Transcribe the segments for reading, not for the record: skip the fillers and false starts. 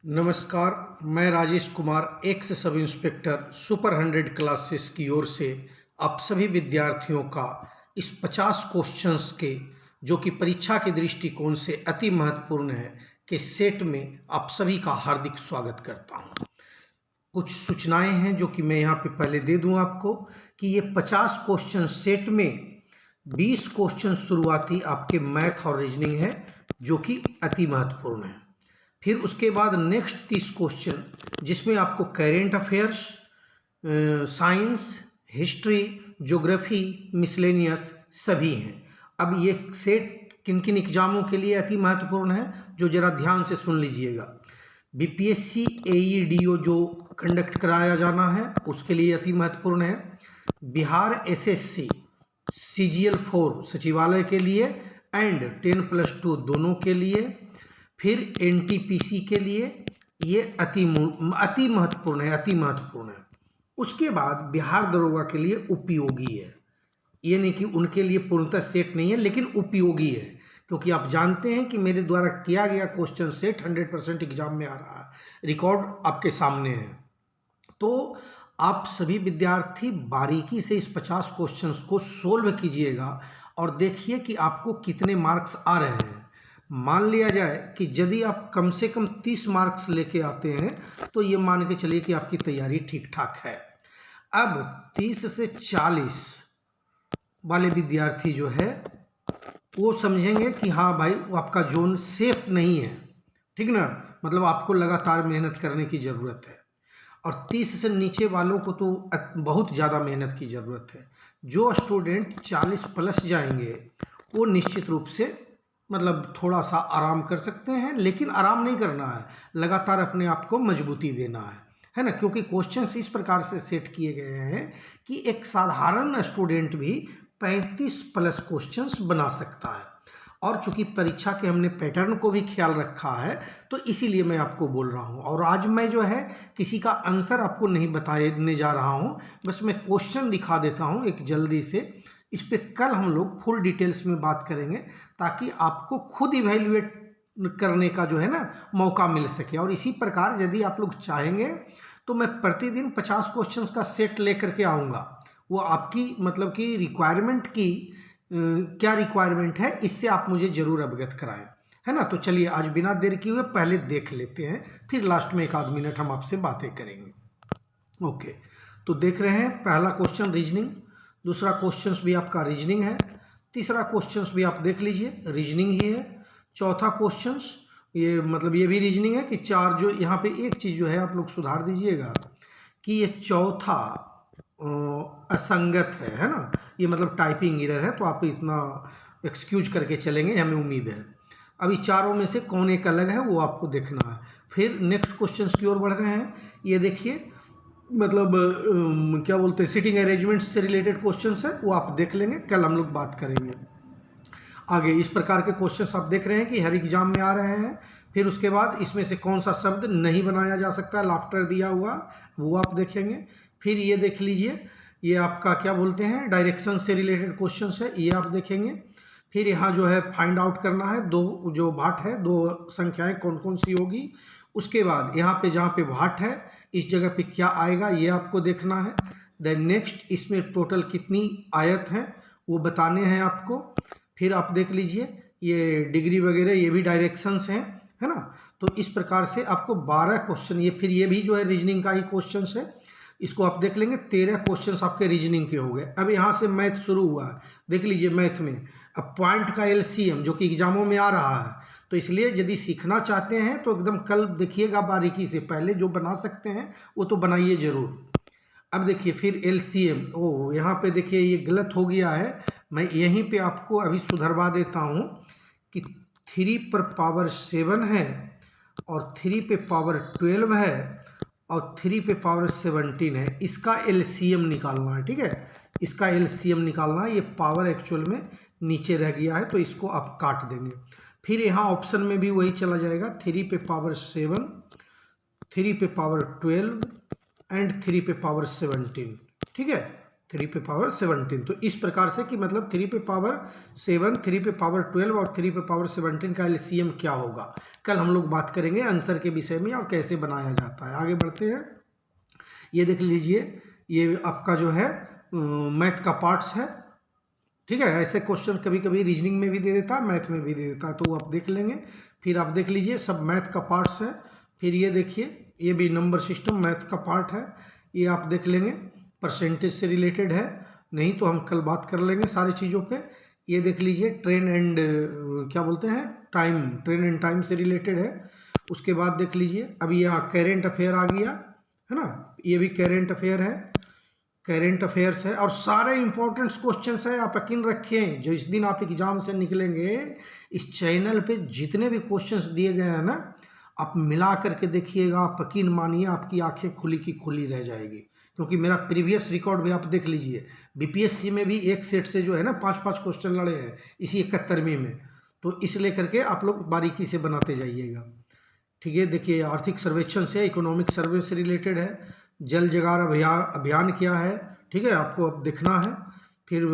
नमस्कार, मैं Rajesh Kumar x sub inspector super 100 classes की ओर से आप सभी विद्यार्थियों का इस 50 क्वेश्चंस के जो कि परीक्षा के दृष्टिकोण से अति महत्वपूर्ण है के सेट में आप सभी का हार्दिक स्वागत करता हूं। कुछ सूचनाएं हैं जो कि मैं यहाँ पे पहले दे दूं आपको कि ये 50 क्वेश्चन सेट में 20 क्वेश्चन शुरुआती आपके मैथ और रीजनिंग है जो कि अति महत्वपूर्ण है। फिर उसके बाद नेक्स्ट 30 क्वेश्चन जिसमें आपको current affairs, science, history, geography, miscellaneous सभी हैं। अब ये सेट किन किन एग्जामों के लिए अति महत्वपूर्ण है जो जरा ध्यान से सुन लीजिएगा। बीपीएससी एईडीओ जो कंडक्ट कराया जाना है उसके लिए अति महत्वपूर्ण है। बिहार एसएससी सीजीएल 4 सचिवालय के लिए एंड 10+2 दोनों के लिए। फिर एनटीपीसी के लिए ये अति महत्वपूर्ण है। उसके बाद बिहार दरोगा के लिए उपयोगी है। ये नहीं कि उनके लिए पूर्णतः सेट नहीं है लेकिन उपयोगी है, क्योंकि आप जानते हैं कि मेरे द्वारा किया गया क्वेश्चन सेट 100% एग्जाम में आ रहा है, रिकॉर्ड आपके सामने है। तो आप सभी विद्यार्थी बारीकी से इस 50 क्वेश्चंस को सोल्व कीजिएगा और देखिए कि आपको कितने मार्क्स आ रहे हैं। मान लिया जाए कि यदि आप कम से कम 30 मार्क्स लेके आते हैं तो ये मान के चलिए कि आपकी तैयारी ठीक ठाक है। अब 30 से 40 वाले विद्यार्थी जो है वो समझेंगे कि हाँ भाई वो आपका जोन सेफ नहीं है, ठीक ना, मतलब आपको लगातार मेहनत करने की ज़रूरत है। और 30 से नीचे वालों को तो बहुत ज़्यादा मेहनत की ज़रूरत है। जो स्टूडेंट 40+ जाएंगे वो निश्चित रूप से मतलब थोड़ा सा आराम कर सकते हैं, लेकिन आराम नहीं करना है, लगातार अपने आप को मजबूती देना है ना, क्योंकि क्वेश्चंस इस प्रकार से सेट किए गए हैं कि एक साधारण स्टूडेंट भी 35+ क्वेश्चंस बना सकता है। और चूंकि परीक्षा के हमने पैटर्न को भी ख्याल रखा है तो इसीलिए मैं आपको बोल रहा हूँ। और आज मैं जो है किसी का आंसर आपको नहीं बताने जा रहा हूँ, बस मैं क्वेश्चन दिखा देता हूँ एक जल्दी से। इस पे कल हम लोग फुल डिटेल्स में बात करेंगे ताकि आपको खुद इवैल्यूएट करने का जो है ना मौका मिल सके। और इसी प्रकार यदि आप लोग चाहेंगे तो मैं प्रतिदिन 50 क्वेश्चंस का सेट लेकर के आऊँगा। वो आपकी मतलब कि रिक्वायरमेंट की क्या रिक्वायरमेंट है इससे आप मुझे ज़रूर अवगत कराएं, है ना। तो चलिए आज बिना देर किए हुए पहले देख लेते हैं, फिर लास्ट में 1 आध मिनट हम आपसे बातें करेंगे। ओके, तो देख रहे हैं पहला क्वेश्चन रीजनिंग, दूसरा क्वेश्चन भी आपका रीजनिंग है, तीसरा क्वेश्चन भी आप देख लीजिए रीजनिंग ही है, चौथा क्वेश्चन ये मतलब ये भी रीजनिंग है कि चार जो यहाँ पे एक चीज़ जो है आप लोग सुधार दीजिएगा कि ये चौथा असंगत है ना, ये मतलब टाइपिंग एरर है, तो आप इतना एक्सक्यूज करके चलेंगे, हमें उम्मीद है। अभी चारों में से कौन एक अलग है वो आपको देखना है। फिर नेक्स्ट क्वेश्चन की ओर बढ़ रहे हैं, ये देखिए मतलब क्या बोलते हैं सिटिंग अरेंजमेंट से रिलेटेड क्वेश्चन है, वो आप देख लेंगे, कल हम लोग बात करेंगे आगे। इस प्रकार के क्वेश्चन आप देख रहे हैं कि हर एग्जाम में आ रहे हैं। फिर उसके बाद इसमें से कौन सा शब्द नहीं बनाया जा सकता, लाफ्टर दिया हुआ, वो आप देखेंगे। फिर ये देख लीजिए ये आपका क्या बोलते हैं डायरेक्शन से रिलेटेड क्वेश्चन है, ये आप देखेंगे। फिर यहाँ जो है फाइंड आउट करना है दो जो भाट है, दो संख्याएं कौन कौन सी होगी। उसके बाद यहाँ पे जहाँ पे भाट है इस जगह पे क्या आएगा ये आपको देखना है। देन नेक्स्ट इसमें टोटल कितनी आयत हैं वो बताने हैं आपको। फिर आप देख लीजिए ये डिग्री वगैरह ये भी डायरेक्शंस हैं, है ना। तो इस प्रकार से आपको 12 क्वेश्चन, ये फिर ये भी जो है रीजनिंग का ही क्वेश्चन है, इसको आप देख लेंगे। 13 क्वेश्चन आपके रीजनिंग के हो गए। अब यहाँ से मैथ शुरू हुआ है, देख लीजिए मैथ में अब पॉइंट का एलसीएम जो कि एग्जामों में आ रहा है, तो इसलिए यदि सीखना चाहते हैं तो एकदम कल देखिएगा बारीकी से, पहले जो बना सकते हैं वो तो बनाइए जरूर। अब देखिए फिर एलसीएम, ओ यहाँ पे देखिए ये गलत हो गया है, मैं यहीं पे आपको अभी सुधरवा देता हूँ कि 3 पर पावर 7 है और 3 पे पावर 12 है और 3 पे पावर 17 है, इसका एलसीएम निकालना है, ठीक है, इसका एलसीएम निकालना है। ये पावर एक्चुअल में नीचे रह गया है तो इसको आप काट देंगे। फिर यहाँ ऑप्शन में भी वही चला जाएगा, 3 पे पावर 7, 3 पे पावर 12 एंड 3 पे पावर 17, ठीक है, 3 पे पावर 17। तो इस प्रकार से कि मतलब 3 पे पावर 7, 3 पे पावर 12 और 3 पे पावर 17 का एलसीएम क्या होगा, कल हम लोग बात करेंगे आंसर के विषय में और कैसे बनाया जाता है। आगे बढ़ते हैं। ये देख लीजिए, ये आपका जो है मैथ का पार्ट्स है, ठीक है। ऐसे क्वेश्चन कभी कभी रीजनिंग में भी दे देता है, मैथ में भी दे देता है, तो वो आप देख लेंगे। फिर आप देख लीजिए, सब मैथ का पार्ट्स है। फिर ये देखिए, ये भी नंबर सिस्टम मैथ का पार्ट है, ये आप देख लेंगे, परसेंटेज से रिलेटेड है, नहीं तो हम कल बात कर लेंगे सारी चीज़ों पे। ये देख लीजिए, ट्रेन एंड क्या बोलते हैं, टाइम, ट्रेन एंड टाइम से रिलेटेड है। उसके बाद देख लीजिए, अभी यहाँ करेंट अफेयर आ गया है ना, ये भी करेंट अफेयर है, करेंट अफेयर्स है, और सारे इंपॉर्टेंट क्वेश्चंस है। आप यकीन रखें, जो इस दिन आप एग्जाम से निकलेंगे, इस चैनल पे जितने भी क्वेश्चंस दिए गए हैं ना, आप मिला करके देखिएगा, आप यकीन मानिए आपकी आंखें खुली की खुली रह जाएगी। क्योंकि मेरा प्रीवियस रिकॉर्ड भी आप देख लीजिए, बीपीएससी में भी एक सेट से जो है ना 5-5 क्वेश्चन लड़े हैं इसी 71वीं में। तो इसलिए करके आप लोग बारीकी से बनाते जाइएगा, ठीक है। देखिए, आर्थिक सर्वेक्षण से, इकोनॉमिक सर्वे से रिलेटेड है। जल जगार अभियान क्या है, ठीक है, आपको अब देखना है। फिर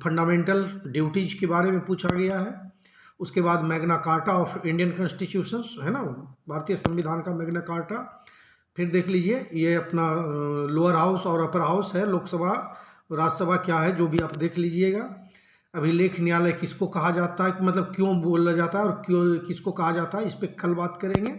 फंडामेंटल ड्यूटीज के बारे में पूछा गया है। उसके बाद Magna carta of Indian constitution है ना, भारतीय संविधान का मैग्ना कार्टा। फिर देख लीजिए, ये अपना लोअर हाउस और अपर हाउस है, लोकसभा राज्यसभा क्या है, जो भी आप देख लीजिएगा। अभिलेख न्यायालय किसको कहा जाता है, मतलब क्यों बोला जाता है और क्यों किसको कहा जाता है, इस पर कल बात करेंगे।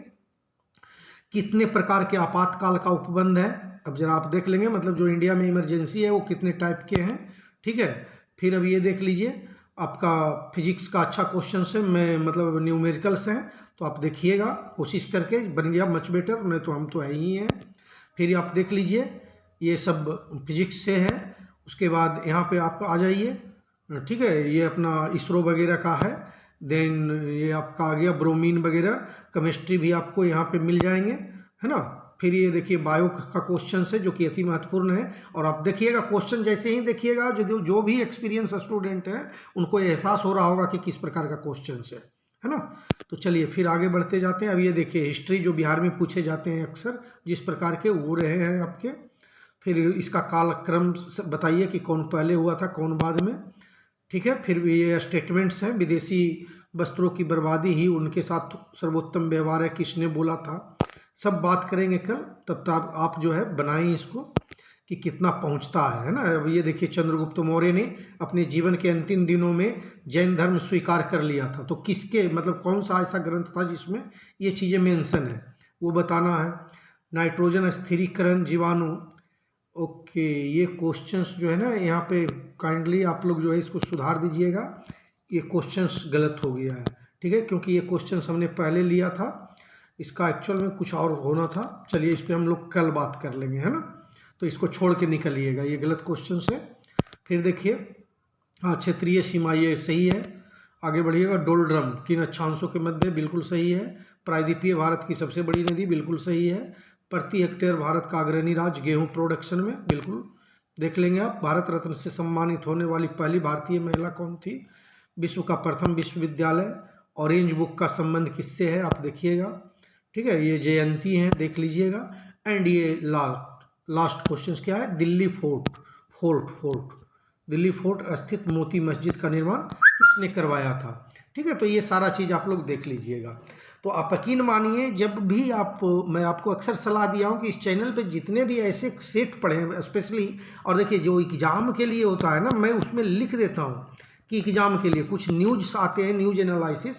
कितने प्रकार के आपातकाल का उपबंध है, अब जरा आप देख लेंगे, मतलब जो इंडिया में इमरजेंसी है वो कितने टाइप के हैं, ठीक है। फिर अब ये देख लीजिए, आपका फिजिक्स का अच्छा क्वेश्चन है, मैं मतलब न्यूमेरिकल्स हैं, तो आप देखिएगा कोशिश करके, बन गया मच बेटर, नहीं तो हम तो है ही हैं। फिर आप देख लीजिए, ये सब फिजिक्स से है। उसके बाद यहाँ पे आप आ जाइए, ठीक है, ये अपना इसरो वगैरह का है। देन ये आपका आ गया ब्रोमीन वगैरह, केमिस्ट्री भी आपको यहाँ पे मिल जाएंगे, है ना। फिर ये देखिए, बायो का क्वेश्चन है जो कि अति महत्वपूर्ण है। और आप देखिएगा, क्वेश्चन जैसे ही देखिएगा, जो भी एक्सपीरियंस स्टूडेंट है उनको एहसास हो रहा होगा कि किस प्रकार का क्वेश्चन है ना। तो चलिए फिर आगे बढ़ते जाते हैं। अब ये देखिए, हिस्ट्री जो बिहार में पूछे जाते हैं अक्सर, जिस प्रकार के वो रहे हैं आपके। फिर इसका कालक्रम बताइए कि कौन पहले हुआ था कौन बाद में, ठीक है। फिर ये स्टेटमेंट्स हैं, विदेशी वस्त्रों की बर्बादी ही उनके साथ सर्वोत्तम व्यवहार है, किसने बोला था, सब बात करेंगे कल। तब तक आप जो है बनाएं इसको कि कितना पहुंचता है ना। अब ये देखिए, चंद्रगुप्त मौर्य ने अपने जीवन के अंतिम दिनों में जैन धर्म स्वीकार कर लिया था, तो किसके मतलब कौन सा ऐसा ग्रंथ था जिसमें ये चीज़ें मेंशन है, वो बताना है। नाइट्रोजन स्थिरीकरण जीवाणु, ओके, ये क्वेश्चंस जो है ना यहाँ पे काइंडली आप लोग जो है इसको सुधार दीजिएगा, ये क्वेश्चंस गलत हो गया है, ठीक है, क्योंकि ये क्वेश्चंस हमने पहले लिया था, इसका एक्चुअल में कुछ और होना था। चलिए इस पर हम लोग कल बात कर लेंगे, है ना। तो इसको छोड़ के निकलिएगा, ये गलत क्वेश्चन है। फिर देखिए, हाँ, क्षेत्रीय सीमा ये सही है। आगे बढ़िएगा, डोलड्रम किन अक्षांशों के मध्य, बिल्कुल सही है। प्रायद्वीपीय भारत की सबसे बड़ी नदी, बिल्कुल सही है। प्रति हेक्टेयर भारत का अग्रणी राज्य गेहूं प्रोडक्शन में, बिल्कुल देख लेंगे आप। भारत रत्न से सम्मानित होने वाली पहली भारतीय महिला कौन थी। विश्व का प्रथम विश्वविद्यालय, ऑरेंज बुक का संबंध किससे है, आप देखिएगा, ठीक है। ये जयंती हैं, देख लीजिएगा। एंड ये लास्ट क्वेश्चन क्या है, दिल्ली फोर्ट दिल्ली फोर्ट स्थित मोती मस्जिद का निर्माण किसने करवाया था, ठीक है। तो ये सारा चीज़ आप लोग देख लीजिएगा। तो आप यकीन मानिए, जब भी मैं आपको अक्सर सलाह दिया हूँ कि इस चैनल पे जितने भी ऐसे सेट पढ़े हैं स्पेशली, और देखिए जो एग्ज़ाम के लिए होता है ना, मैं उसमें लिख देता हूँ कि एग्ज़ाम के लिए कुछ न्यूज़ आते हैं, न्यूज़ एनालिसिस,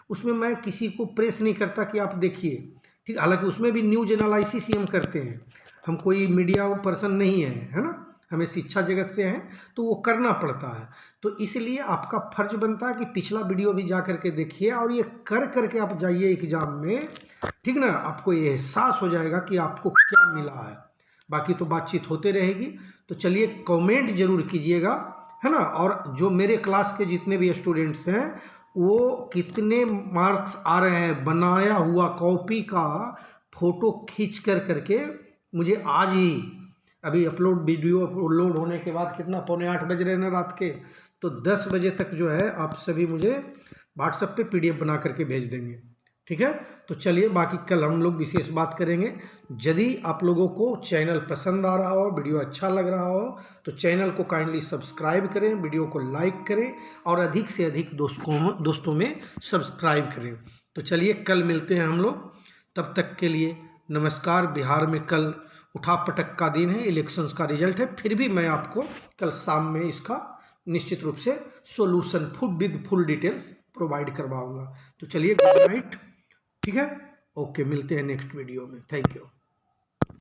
उसमें मैं किसी को प्रेस नहीं करता कि आप देखिए, ठीक। हालांकि उसमें भी न्यूज़ एनालिसिस ही हम करते हैं, हम कोई मीडिया पर्सन नहीं है ना, हमें शिक्षा जगत से हैं, तो वो करना पड़ता है। तो इसलिए आपका फर्ज बनता है कि पिछला वीडियो भी जा करके देखिए, और ये कर करके आप जाइए एग्जाम में, ठीक ना। आपको ये एहसास हो जाएगा कि आपको क्या मिला है। बाकी तो बातचीत होते रहेगी। तो चलिए कमेंट जरूर कीजिएगा, है ना। और जो मेरे क्लास के जितने भी स्टूडेंट्स हैं, वो कितने मार्क्स आ रहे हैं, बनाया हुआ कॉपी का फोटो खींच कर करके मुझे आज ही, अभी वीडियो अपलोड होने के बाद कितना 7:45 बज रहे हैं ना रात के, तो 10 बजे तक जो है आप सभी मुझे व्हाट्सएप पे PDF बना करके भेज देंगे, ठीक है। तो चलिए बाकी कल हम लोग विशेष बात करेंगे। यदि आप लोगों को चैनल पसंद आ रहा हो, वीडियो अच्छा लग रहा हो, तो चैनल को काइंडली सब्सक्राइब करें, वीडियो को लाइक करें और अधिक से अधिक दोस्तों में सब्सक्राइब करें। तो चलिए कल मिलते हैं हम लोग, तब तक के लिए नमस्कार। बिहार में कल उठापटक का दिन है, इलेक्शंस का रिजल्ट है, फिर भी मैं आपको कल शाम में इसका निश्चित रूप से सॉल्यूशन फुल डिटेल्स प्रोवाइड करवाऊंगा। तो चलिए गुड नाइट। ठीक है, ओके, मिलते हैं नेक्स्ट वीडियो में। Thank you.